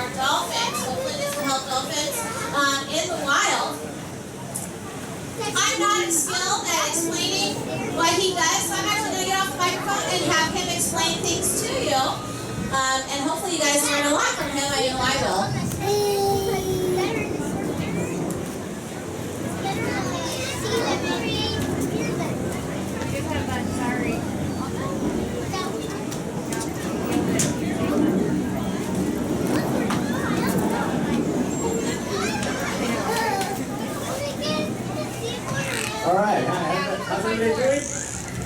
are dolphins. Hopefully this will help dolphins in the wild. I'm not skilled at explaining what he does, so I'm actually going to get off the microphone and have him explain things to you. And hopefully you guys learn a lot from him. I know I will. All right, how's everybody doing?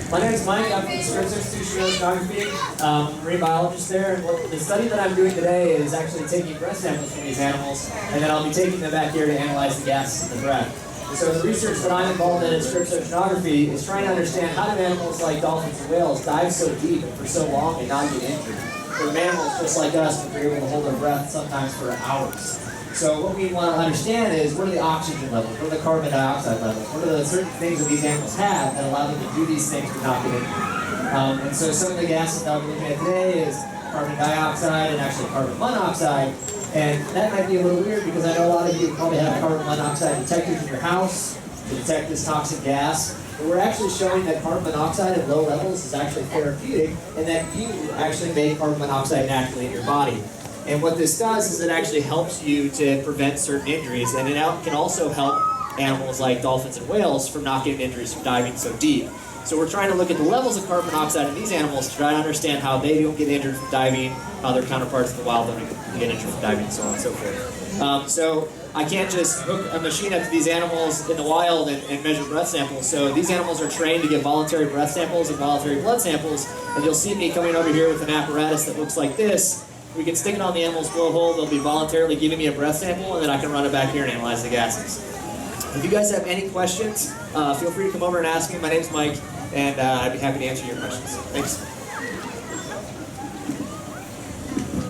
My name is Mike. I'm from the Scripps Institution of Oceanography, marine biologist there. And the study that I'm doing today is actually taking breath samples from these animals, and then I'll be taking them back here to analyze the gases in the breath. And so the research that I'm involved in Scripps Oceanography is trying to understand how do animals like dolphins and whales dive so deep and for so long and not get injured. For mammals just like us, we're able to hold our breath sometimes for hours. So what we want to understand is what are the oxygen levels, what are the carbon dioxide levels, what are the certain things that these animals have that allow them to do these things without getting injured. And so some of the gases that I'll be looking at today is carbon dioxide and actually carbon monoxide. And that might be a little weird because I know a lot of you probably have carbon monoxide detectors in your house to detect this toxic gas. But we're actually showing that carbon monoxide at low levels is actually therapeutic and that you actually make carbon monoxide naturally in your body. And what this does is it actually helps you to prevent certain injuries, and it can also help animals like dolphins and whales from not getting injuries from diving so deep. So we're trying to look at the levels of carbon monoxide in these animals to try to understand how they don't get injured from diving, how their counterparts in the wild don't get injured from diving, and so on and so forth. So I can't just hook a machine up to these animals in the wild and measure breath samples. So these animals are trained to get voluntary breath samples and voluntary blood samples, and you'll see me coming over here with an apparatus that looks like this. We can stick it on the animal's blowhole, they'll be voluntarily giving me a breath sample, and then I can run it back here and analyze the gases. If you guys have any questions, feel free to come over and ask me. My name's Mike, and I'd be happy to answer your questions. Thanks.